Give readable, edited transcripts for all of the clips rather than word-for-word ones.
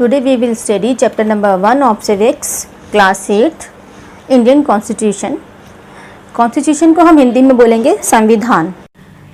Today we will study chapter number 1 of civics, class 8, Indian Constitution. Constitution को हम हिंदी में बोलेंगे संविधान।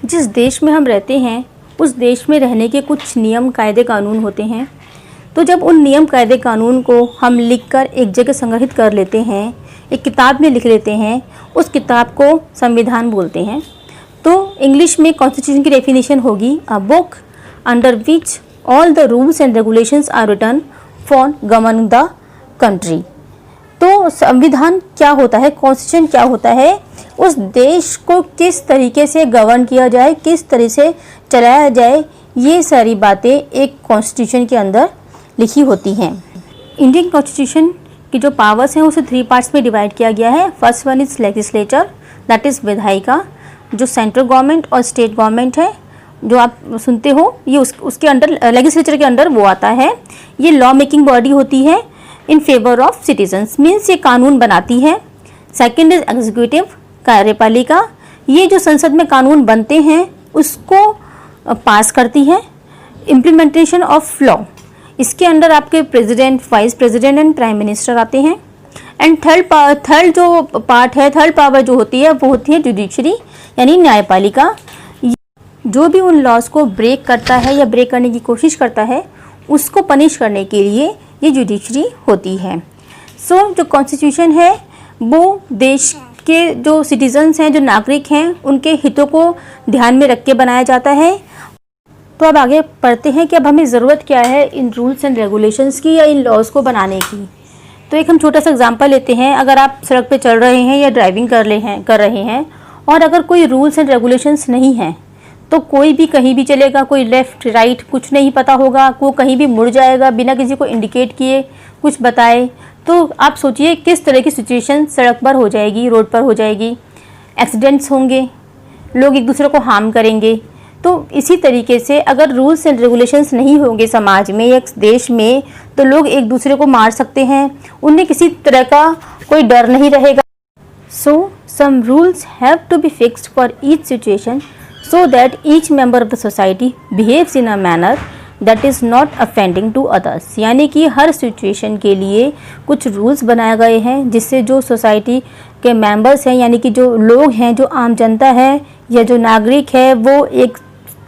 जिस देश में हम रहते हैं उस देश में रहने के कुछ नियम कायदे कानून होते हैं। तो जब उन नियम कायदे कानून को हम लिखकर एक जगह संग्रहित कर लेते हैं, एक किताब में लिख लेते हैं, उस किताब को संविधान बोलते हैं। तो इंग्लिश में कॉन्स्टिट्यूशन की डेफिनेशन होगी a book under which all the rules and regulations are written for governing the country. तो संविधान क्या होता है, कॉन्स्टिट्यूशन क्या होता है, उस देश को किस तरीके से गवर्न किया जाए, किस तरह से चलाया जाए, ये सारी बातें एक कॉन्स्टिट्यूशन के अंदर लिखी होती हैं। इंडियन कॉन्स्टिट्यूशन की जो पावर्स हैं उसे 3 पार्ट्स में डिवाइड किया गया है। First one is legislature, that is विधायिका, जो सेंट्रल गवर्नमेंट और स्टेट गवर्नमेंट है जो आप सुनते हो, ये उसके अंडर, लेजिस्लेचर के अंडर वो आता है। ये लॉ मेकिंग बॉडी होती है in favour of citizens, means ये कानून बनाती है। सेकंड इज एग्जीक्यूटिव, कार्यपालिका, ये जो संसद में कानून बनते हैं उसको पास करती है। इम्प्लीमेंटेशन ऑफ लॉ, इसके अंदर आपके president, vice president and prime minister आते हैं। एंड थर्ड जो पार्ट है, थर्ड पावर जो होती है वो होती है जुडिशरी, यानी न्यायपालिका। जो भी उन लॉज को ब्रेक करता है या ब्रेक करने की कोशिश करता है उसको पनिश करने के लिए ये जुडिशरी होती है। सो जो कॉन्स्टिट्यूशन है वो देश के जो सिटीजन्स हैं, जो नागरिक हैं, उनके हितों को ध्यान में रख के बनाया जाता है। तो अब आगे पढ़ते हैं कि अब हमें ज़रूरत क्या है इन रूल्स एंड रेगुलेशंस की या इन लॉज को बनाने की। तो एक हम छोटा सा एग्जांपल लेते हैं। अगर आप सड़क पे चल रहे हैं या ड्राइविंग कर रहे हैं और अगर कोई रूल्स एंड रेगुलेशंस नहीं हैं तो कोई भी कहीं भी चलेगा, कोई लेफ़्ट राइट कुछ नहीं पता होगा, वो कहीं भी मुड़ जाएगा बिना किसी को इंडिकेट किए, कुछ बताए। तो आप सोचिए किस तरह की सिचुएशन सड़क पर हो जाएगी, रोड पर हो जाएगी। एक्सीडेंट्स होंगे, लोग एक दूसरे को हार्म करेंगे। तो इसी तरीके से अगर रूल्स एंड रेगुलेशंस नहीं होंगे समाज में या देश में तो लोग एक दूसरे को मार सकते हैं, उन्हें किसी तरह का कोई डर नहीं रहेगा। So some rules have to be fixed for each situation so that each member of the society behaves in a manner that is not offending to others। यानी कि हर सिचुएशन के लिए कुछ रूल्स बनाए गए हैं जिससे जो सोसाइटी के मेंबर्स हैं, यानी कि जो लोग हैं, जो आम जनता है या जो नागरिक है, वो एक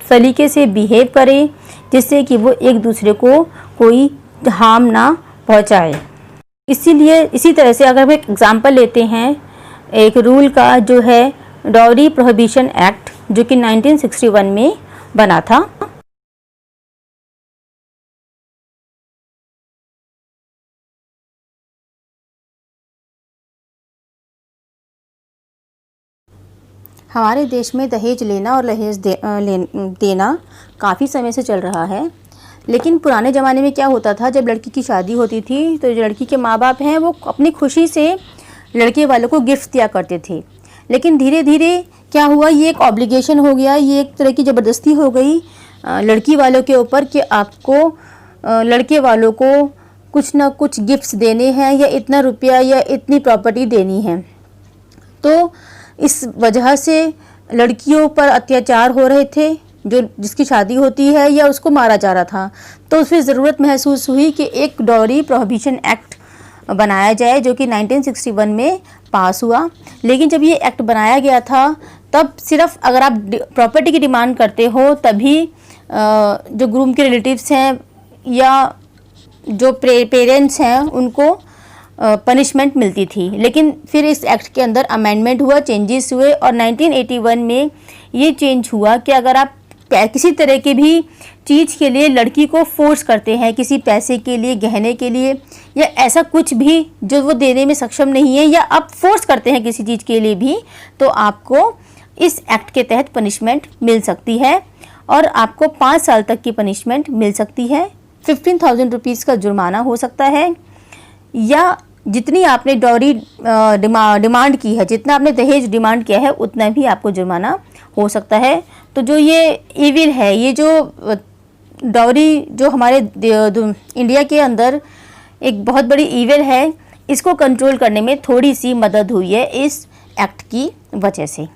तरीके से बिहेव करे जिससे कि वो एक दूसरे को कोई हार्म ना पहुंचाए। इसीलिए इसी तरह से अगर हम एक एग्जांपल लेते हैं एक रूल का, जो है डाउरी प्रोहिबिशन एक्ट, जो कि 1961 में बना था। हमारे देश में दहेज लेना और दहेज देना काफ़ी समय से चल रहा है। लेकिन पुराने ज़माने में क्या होता था, जब लड़की की शादी होती थी तो जो लड़की के माँ बाप हैं वो अपनी खुशी से लड़के वालों को गिफ्ट दिया करते थे। लेकिन धीरे धीरे क्या हुआ, ये एक ऑब्लिगेशन हो गया, ये एक तरह की ज़बरदस्ती हो गई लड़की वालों के ऊपर कि आपको लड़के वालों को कुछ ना कुछ गिफ्ट्स देने हैं या इतना रुपया या इतनी प्रॉपर्टी देनी है। तो इस वजह से लड़कियों पर अत्याचार हो रहे थे, जो जिसकी शादी होती है या उसको मारा जा रहा था। तो उसमें ज़रूरत महसूस हुई कि एक डाउरी प्रोहिबिशन एक्ट बनाया जाए, जो कि 1961 में पास हुआ। लेकिन जब ये एक्ट बनाया गया था तब सिर्फ अगर आप प्रॉपर्टी की डिमांड करते हो तभी जो ग्रूम के रिलेटिव्स हैं या जो पेरेंट्स हैं उनको पनिशमेंट मिलती थी। लेकिन फिर इस एक्ट के अंदर अमेंडमेंट हुआ, चेंजेस हुए और 1981 में ये चेंज हुआ कि अगर आप किसी तरह की भी चीज़ के लिए लड़की को फोर्स करते हैं, किसी पैसे के लिए, गहने के लिए या ऐसा कुछ भी जो वो देने में सक्षम नहीं है, या आप फोर्स करते हैं किसी चीज़ के लिए भी, तो आपको इस एक्ट के तहत पनिशमेंट मिल सकती है और आपको 5 साल तक की पनिशमेंट मिल सकती है। 15,000 रुपीज़ का जुर्माना हो सकता है, या जितनी आपने डाउरी डिमांड की है, जितना आपने दहेज डिमांड किया है उतना भी आपको जुर्माना हो सकता है। तो जो ये इविल है, ये जो डाउरी जो हमारे इंडिया के अंदर एक बहुत बड़ी इविल है, इसको कंट्रोल करने में थोड़ी सी मदद हुई है इस एक्ट की वजह से।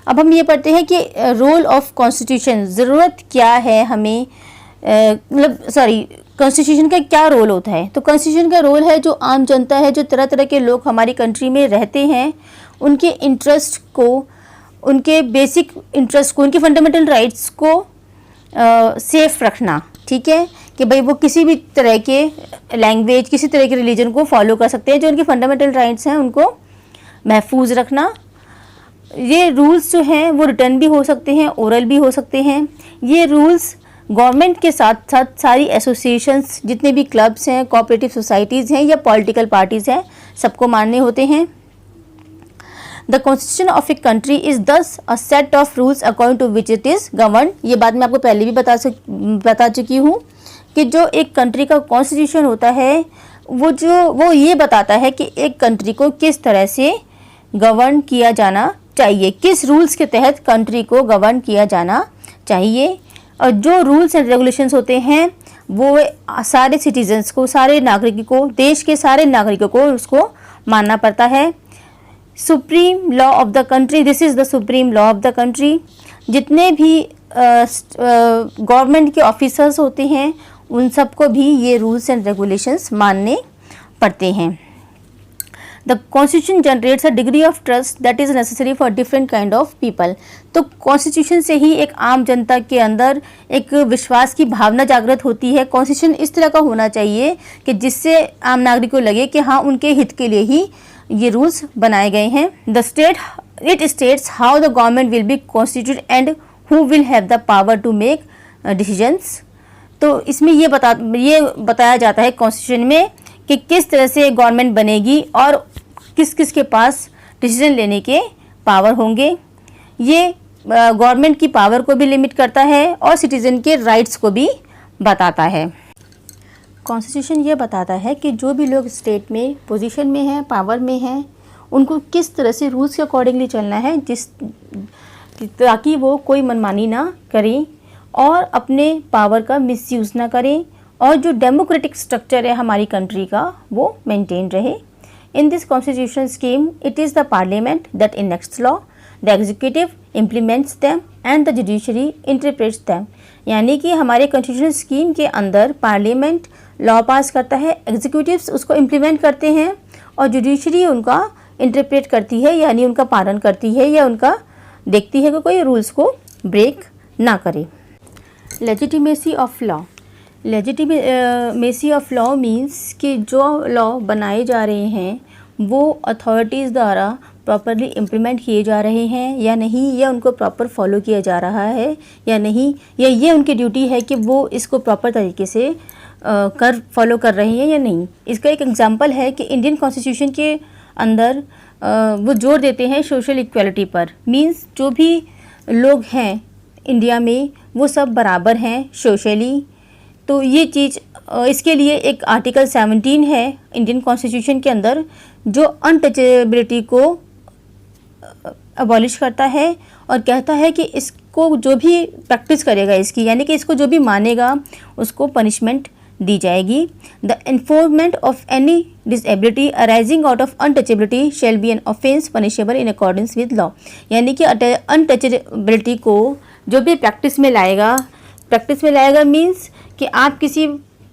अब हम ये पढ़ते हैं कि रोल ऑफ कॉन्स्टिट्यूशन, ज़रूरत क्या है हमें, कॉन्स्टिट्यूशन का क्या रोल होता है? तो कॉन्स्टिट्यूशन का रोल है जो आम जनता है, जो तरह तरह के लोग हमारी कंट्री में रहते हैं, उनके इंटरेस्ट को, उनके बेसिक इंटरेस्ट को, उनके फंडामेंटल राइट्स को सेफ रखना। ठीक है, कि भाई वो किसी भी तरह के लैंग्वेज, किसी तरह के रिलीजन को फॉलो कर सकते हैं, जो उनके फंडामेंटल राइट्स हैं उनको महफूज रखना। ये रूल्स जो हैं वो रिटर्न भी हो सकते हैं, ओरल भी हो सकते हैं। ये रूल्स गवर्नमेंट के साथ साथ सारी एसोसिएशंस, जितने भी क्लब्स हैं, कोऑपरेटिव सोसाइटीज़ हैं या पॉलिटिकल पार्टीज़ हैं, सबको मानने होते हैं। The constitution of a country is thus a set of rules according to which it is govern. ये बात मैं आपको पहले भी बता चुकी हूँ कि जो एक कंट्री का कॉन्स्टिट्यूशन होता है वो ये बताता है कि एक कंट्री को किस तरह से गवर्न किया जाना चाहिए, किस रूल्स के तहत कंट्री को गवर्न किया जाना चाहिए। और जो रूल्स एंड रेगुलेशंस होते हैं वो सारे सिटीजन्स को, सारे नागरिकों को, देश के सारे नागरिकों को उसको मानना पड़ता है। Supreme law of the country, this is the supreme law of the country. जितने भी गवर्नमेंट के ऑफिसर्स होते हैं उन सबको भी ये रूल्स एंड रेगुलेशंस मानने पड़ते हैं। The constitution generates a degree of trust that is necessary for different kind of people. तो कॉन्स्टिट्यूशन से ही एक आम जनता के अंदर एक विश्वास की भावना जागृत होती है। कॉन्स्टिट्यूशन इस तरह का होना चाहिए कि जिससे आम नागरिक को लगे कि हाँ, उनके हित के लिए ही ये रूल्स बनाए गए हैं। The state it states how the government will be constituted and who will have the power to make decisions. तो इसमें ये बताया जाता है कॉन्स्टिट्यूशन में कि किस तरह से गवर्नमेंट बनेगी और किस किस के पास डिसीजन लेने के पावर होंगे। ये गवर्नमेंट की पावर को भी लिमिट करता है और सिटीज़न के राइट्स को भी बताता है। कॉन्स्टिट्यूशन ये बताता है कि जो भी लोग स्टेट में पोजीशन में हैं, पावर में हैं, उनको किस तरह से रूल्स के अकॉर्डिंगली चलना है, ताकि वो कोई मनमानी ना करें और अपने पावर का मिसयूज़ ना करें और जो डेमोक्रेटिक स्ट्रक्चर है हमारी कंट्री का वो मेंटेन रहे। In this constitution scheme, it is the parliament that enacts law, the executive implements them and the judiciary interprets them। यानी कि हमारे कॉन्स्टिट्यूशन स्कीम के अंदर पार्लियामेंट लॉ पास करता है, एग्जीक्यूटिव्स उसको इम्प्लीमेंट करते हैं और जुडिशरी उनका इंटरप्रेट करती है, यानी उनका पालन करती है या उनका देखती है कि कोई रूल्स को ब्रेक ना करे। Legitimacy of law. Legitimacy of law means कि जो लॉ बनाए जा रहे हैं वो अथॉरिटीज़ द्वारा प्रॉपरली इम्प्लीमेंट किए जा रहे हैं या नहीं, या उनको प्रॉपर फॉलो किया जा रहा है या नहीं, या ये उनकी ड्यूटी है कि वो इसको प्रॉपर तरीके से फॉलो कर रहे हैं या नहीं। इसका एक एग्जांपल है कि इंडियन कॉन्स्टिट्यूशन के अंदर वो जोर देते हैं सोशल इक्वालिटी पर। मीन्स जो भी लोग हैं इंडिया में वो सब बराबर हैं सोशली। तो ये चीज़, इसके लिए एक आर्टिकल 17 है इंडियन कॉन्स्टिट्यूशन के अंदर जो अनटचेबिलिटी को अबॉलिश करता है और कहता है कि इसको जो भी प्रैक्टिस करेगा इसकी, यानी कि इसको जो भी मानेगा उसको पनिशमेंट दी जाएगी। The enforcement of any disability arising out of untouchability shall be an offence punishable in accordance with law. यानी कि अनटचेबिलिटी को जो भी प्रैक्टिस में लाएगा मीन्स कि आप किसी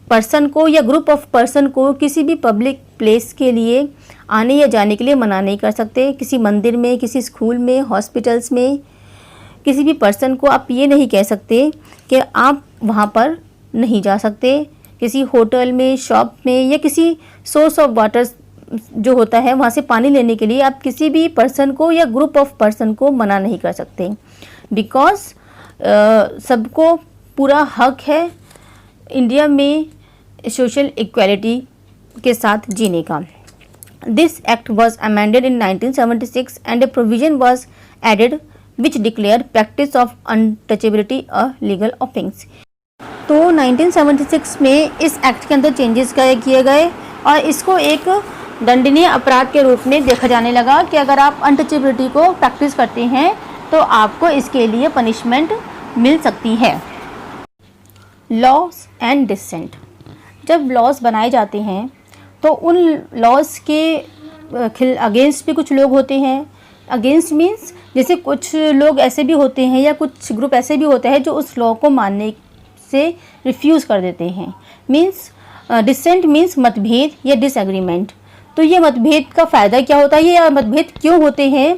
पर्सन को या ग्रुप ऑफ पर्सन को किसी भी पब्लिक प्लेस के लिए आने या जाने के लिए मना नहीं कर सकते। किसी मंदिर में, किसी स्कूल में, हॉस्पिटल्स में किसी भी पर्सन को आप ये नहीं कह सकते कि आप वहाँ पर नहीं जा सकते। किसी होटल में, शॉप में या किसी सोर्स ऑफ वाटर जो होता है वहाँ से पानी लेने के लिए आप किसी भी पर्सन को या ग्रुप ऑफ पर्सन को मना नहीं कर सकते। बिकॉज सबको पूरा हक है इंडिया में सोशल इक्वालिटी के साथ जीने का। This act was amended in 1976 and a provision was added which declare practice of untouchability a legal offence. तो 1976 में इस एक्ट के अंदर चेंजेस किए गए और इसको एक दंडनीय अपराध के रूप में देखा जाने लगा कि अगर आप अनटचेबिलिटी को प्रैक्टिस करते हैं तो आपको इसके लिए पनिशमेंट मिल सकती है। Laws and dissent. जब लॉज बनाए जाते हैं तो उन लॉज के अगेंस्ट भी कुछ लोग होते हैं। अगेंस्ट मीन्स जैसे कुछ लोग ऐसे भी होते हैं या कुछ ग्रुप ऐसे भी होते हैं जो उस लॉ को मानने उससे रिफ्यूज़ कर देते हैं। मीन्स डिसेंट मीन्स मतभेद या डिसएग्रीमेंट। तो ये मतभेद का फ़ायदा क्या होता है, ये मतभेद क्यों होते हैं?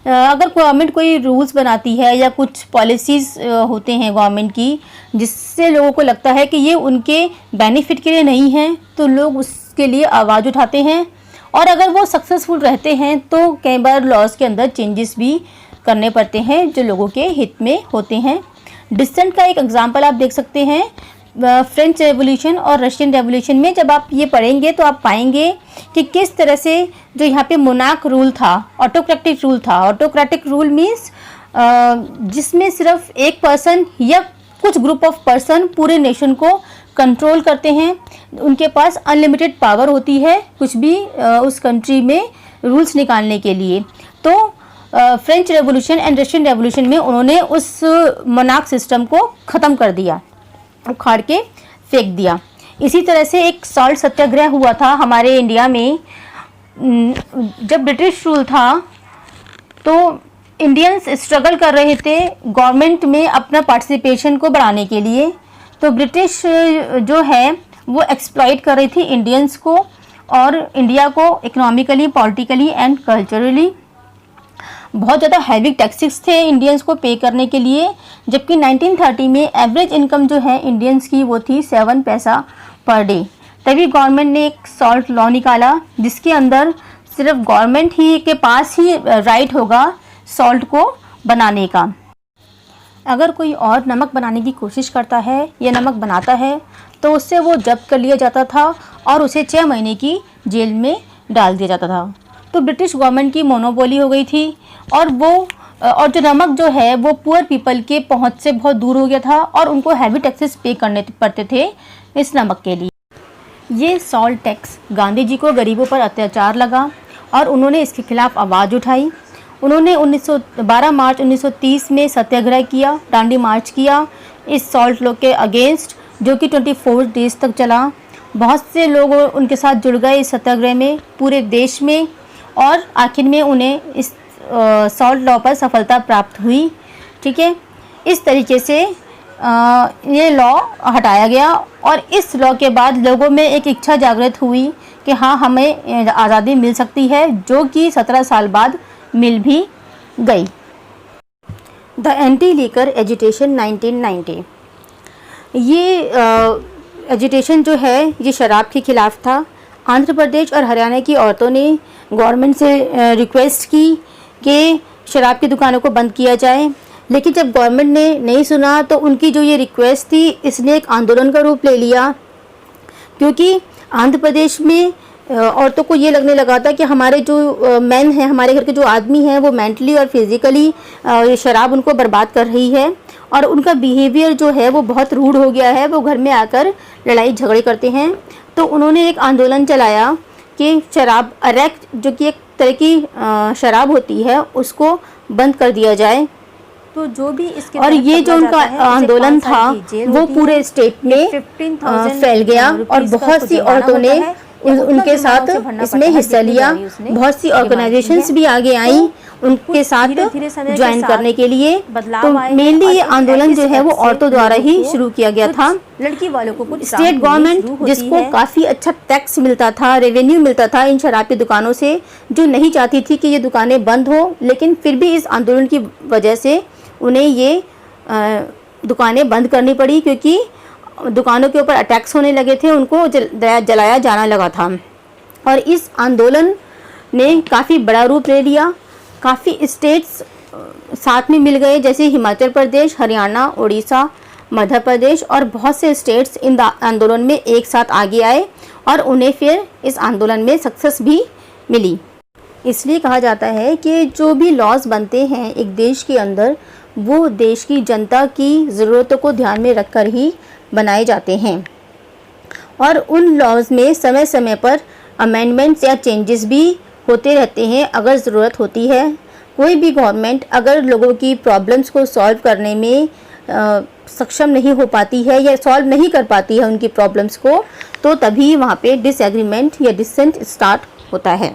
अगर गवर्नमेंट कोई रूल्स बनाती है या कुछ पॉलिसीज़ होते हैं गवर्नमेंट की, जिससे लोगों को लगता है कि ये उनके बेनिफिट के लिए नहीं है, तो लोग उसके लिए आवाज़ उठाते हैं। और अगर वो सक्सेसफुल रहते हैं तो कई बार लॉज के अंदर चेंजेस भी करने पड़ते हैं जो लोगों के हित में होते हैं। डिसेंट का एक एग्जांपल आप देख सकते हैं फ्रेंच रेवोल्यूशन और रशियन रेवोल्यूशन में। जब आप ये पढ़ेंगे तो आप पाएंगे कि किस तरह से जो यहाँ पे मोनार्क रूल था, ऑटोक्रेटिक रूल था। ऑटोक्रेटिक रूल मीन्स जिसमें सिर्फ एक पर्सन या कुछ ग्रुप ऑफ पर्सन पूरे नेशन को कंट्रोल करते हैं। उनके पास अनलिमिटेड पावर होती है कुछ भी उस कंट्री में रूल्स निकालने के लिए। तो French revolution and Russian revolution में उन्होंने उस मोनार्क सिस्टम को ख़त्म कर दिया, उखाड़ के फेंक दिया। इसी तरह से एक सॉल्ट सत्याग्रह हुआ था हमारे इंडिया में। जब ब्रिटिश रूल था तो इंडियंस स्ट्रगल कर रहे थे गवर्नमेंट में अपना पार्टिसिपेशन को बढ़ाने के लिए। तो ब्रिटिश जो है वो एक्सप्लॉइट कर रही थी इंडियंस को और इंडिया को इकोनॉमिकली, पॉलिटिकली एंड कल्चरली। बहुत ज़्यादा हैवी टैक्सेस थे इंडियंस को पे करने के लिए, जबकि 1930 में एवरेज इनकम जो है इंडियंस की वो थी 7 पैसा पर डे। तभी गवर्नमेंट ने एक सॉल्ट लॉ निकाला जिसके अंदर सिर्फ गवर्नमेंट ही के पास ही राइट होगा सॉल्ट को बनाने का। अगर कोई और नमक बनाने की कोशिश करता है या नमक बनाता है तो उससे वो जब्त कर लिया जाता था और उसे 6 महीने की जेल में डाल दिया जाता था। तो ब्रिटिश गवर्नमेंट की मोनोपोली हो गई थी और जो नमक जो है वो पुअर पीपल के पहुंच से बहुत दूर हो गया था और उनको हैवी टैक्सेस पे करने पड़ते थे इस नमक के लिए। ये सॉल्ट टैक्स गांधी जी को गरीबों पर अत्याचार लगा और उन्होंने इसके खिलाफ आवाज़ उठाई। उन्होंने 12 मार्च 1930 में सत्याग्रह किया, डांडी मार्च किया इस सॉल्ट लॉ के अगेंस्ट, जो कि 24 डेज तक चला। बहुत से लोग उनके साथ जुड़ गए इस सत्याग्रह में पूरे देश में और आखिर में उन्हें इस सॉल्ट लॉ पर सफलता प्राप्त हुई। ठीक है, इस तरीके से ये लॉ हटाया गया और इस लॉ के बाद लोगों में एक इच्छा जागृत हुई कि हाँ, हमें आज़ादी मिल सकती है, जो कि 17 साल बाद मिल भी गई। The anti liquor agitation 1990। ये एजिटेशन जो है ये शराब के ख़िलाफ़ था। आंध्र प्रदेश और हरियाणा की औरतों ने गवर्नमेंट से रिक्वेस्ट की कि शराब की दुकानों को बंद किया जाए, लेकिन जब गवर्नमेंट ने नहीं सुना तो उनकी जो ये रिक्वेस्ट थी इसने एक आंदोलन का रूप ले लिया, क्योंकि आंध्र प्रदेश में औरतों को ये लगने लगा था कि हमारे जो मैन हैं, हमारे घर के जो आदमी हैं, वो मेंटली और फिज़िकली ये शराब उनको बर्बाद कर रही है और उनका बिहेवियर जो है वो बहुत रूड हो गया है। वो घर में आकर लड़ाई झगड़े करते हैं। तो उन्होंने एक आंदोलन चलाया कि शराब अरेक, जो कि एक तरह की शराब होती है, उसको बंद कर दिया जाए। तो जो भी इसके और ये जो उनका आंदोलन था वो पूरे स्टेट में फैल गया और बहुत सी औरतों ने उनके साथ इसमें हिस्सा लिया। बहुत सी ऑर्गेनाइजेशंस भी आगे आई उनके साथ ज्वाइन करने के लिए। तो मेनली ये आंदोलन जो है वो औरतों द्वारा ही शुरू किया गया था। लड़की वालों को कुछ स्टेट गवर्नमेंट, जिसको काफ़ी अच्छा टैक्स मिलता था, रेवेन्यू मिलता था इन शराब की दुकानों से, जो नहीं चाहती थी कि ये दुकानें बंद हो, लेकिन फिर भी इस आंदोलन की वजह से उन्हें ये दुकानें बंद करनी पड़ी, क्योंकि दुकानों के ऊपर अटैक्स होने लगे थे, उनको जलाया जाना लगा था। और इस आंदोलन ने काफ़ी बड़ा रूप ले लिया। काफ़ी स्टेट्स साथ में मिल गए, जैसे हिमाचल प्रदेश, हरियाणा, उड़ीसा, मध्य प्रदेश और बहुत से स्टेट्स इन आंदोलन में एक साथ आगे आए और उन्हें फिर इस आंदोलन में सक्सेस भी मिली। इसलिए कहा जाता है कि जो भी लॉज बनते हैं एक देश के अंदर, वो देश की जनता की ज़रूरतों को ध्यान में रखकर ही बनाए जाते हैं और उन लॉज में समय समय पर अमेंडमेंट्स या चेंजेस भी होते रहते हैं अगर ज़रूरत होती है। कोई भी गवर्नमेंट अगर लोगों की प्रॉब्लम्स को सॉल्व करने में सक्षम नहीं हो पाती है या सॉल्व नहीं कर पाती है उनकी प्रॉब्लम्स को, तो तभी वहाँ पे डिसएग्रीमेंट या डिसेंट स्टार्ट होता है।